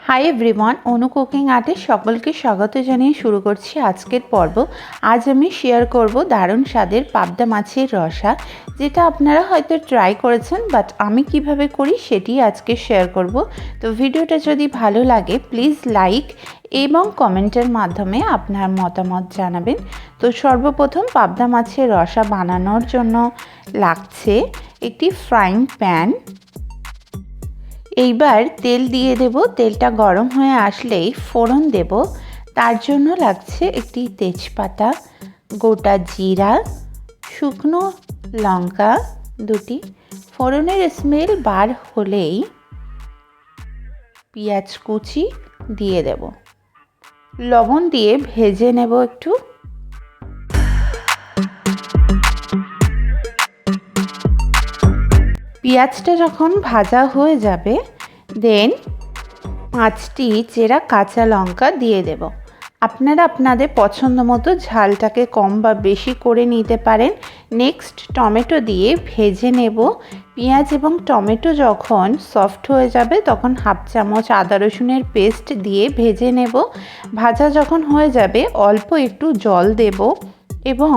Hi everyone, অনু cooking আর্টে সকলকে স্বাগত জানিয়ে শুরু করছি আজকের পর্ব। আজ আমি শেয়ার করব দারুণ স্বাদের পাবদা মাছের রসা, যেটা আপনারা হয়তো ট্রাই করেছেন, বাট আমি কিভাবে করি সেটি আজকে শেয়ার করব। তো ভিডিওটা যদি ভালো লাগে প্লিজ লাইক এবং কমেন্টের মাধ্যমে আপনার মতামত জানাবেন। তো সর্বপ্রথম পাবদা মাছের রসা বানানোর জন্য লাগছে একটি ফ্রাইং প্যান। এইবার তেল দিয়ে দেব। তেলটা গরম হয়ে আসলেই ফোড়ন দেব। তার জন্য লাগছে একটি তেজপাতা, গোটা জিরা, শুকনো লঙ্কা দুটি। ফোড়নের স্মেল বার হলেই পেঁয়াজ কুচি দিয়ে দেব। লবণ দিয়ে ভেজে নেব একটু। পেঁয়াজটা যখন ভাজা হয়ে যাবে দেন 5টি চেরা কাঁচা লঙ্কা দিয়ে দেব। আপনারা আপনাদের পছন্দ মতো ঝালটাকে কম বা বেশি করে নিতে পারেন। নেক্সট টমেটো দিয়ে ভেজে নেব। পেঁয়াজ এবং টমেটো যখন সফট হয়ে যাবে তখন 1/2 চামচ আদা রসুনের পেস্ট দিয়ে ভেজে নেব। ভাজা যখন হয়ে যাবে অল্প একটু জল দেব এবং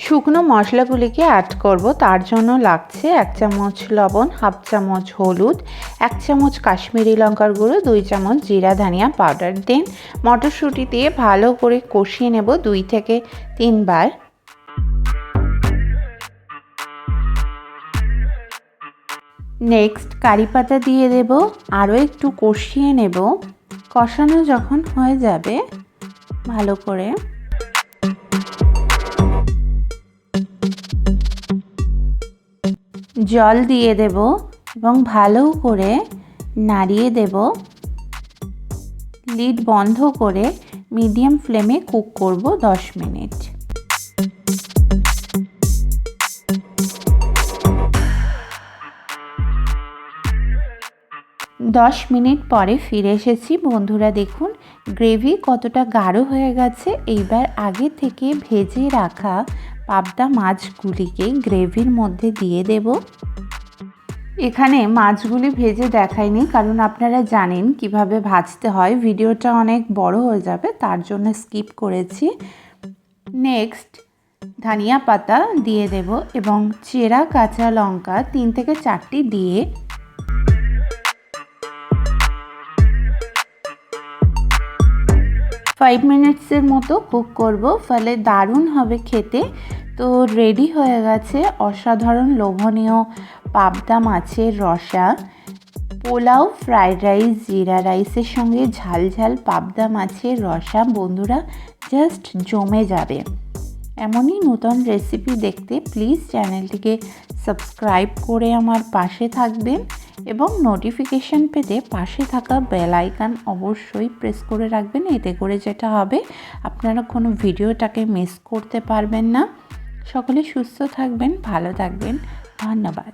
শুকনো মশলাগুলিকে অ্যাড করব। তার জন্য লাগছে 1 চামচ লবণ, 1/2 চামচ হলুদ, 1 চামচ কাশ্মীরি লঙ্কার গুঁড়ো, 2 চামচ জিরা ধনিয়া পাউডার। দেন মটরশুঁটি দিয়ে ভালো করে কষিয়ে নেব 2 থেকে 3 বার। নেক্সট কারি পাতা দিয়ে দেব, আরও একটু কষিয়ে নেব। কষানো যখন হয়ে যাবে ভালো করে জল দিয়ে দেব এবং ভালো করে নাড়িয়ে দেব। লিড বন্ধ করে মিডিয়াম ফ্লেমে কুক করব 10 মিনিট। দশ মিনিট পরে ফিরে এসেছি। বন্ধুরা দেখুন গ্রেভি কতটা গাঢ় হয়ে গেছে। এইবার আগে থেকে ভেজে রাখা পাবদা মাছগুলিকে গ্রেভির মধ্যে দিয়ে দেব। এখানে মাছগুলি ভেজে দেখাইনি, কারণ আপনারা জানেন কিভাবে ভাজতে হয়। ভিডিওটা অনেক বড় হয়ে যাবে, তার জন্য স্কিপ করেছি। নেক্সট ধনিয়া পাতা দিয়ে দেব এবং চেরা কাঁচা লঙ্কা 3 থেকে 4টি দিয়ে ফাইভ মিনিটসের মতো কুক করব, ফলে দারুণ হবে খেতে। তো রেডি হয়ে গেছে অসাধারণ লোভনীয় পাবদা মাছের রসা। পোলাও, ফ্রাইড রাইস, জিরা রাইসের সঙ্গে ঝাল ঝাল পাবদা মাছের রসা বন্ধুরা জাস্ট জমে যাবে। এমনই নতুন রেসিপি দেখতে প্লিজ চ্যানেলটিকে সাবস্ক্রাইব করে আমার পাশে থাকবেন এবং নোটিফিকেশান পেতে পাশে থাকা বেল আইকন অবশ্যই প্রেস করে রাখবেন। এতে করে যেটা হবে আপনারা কোনো ভিডিওটাকে মিস করতে পারবেন না। সকলে সুস্থ থাকবেন, ভালো থাকবেন। ধন্যবাদ।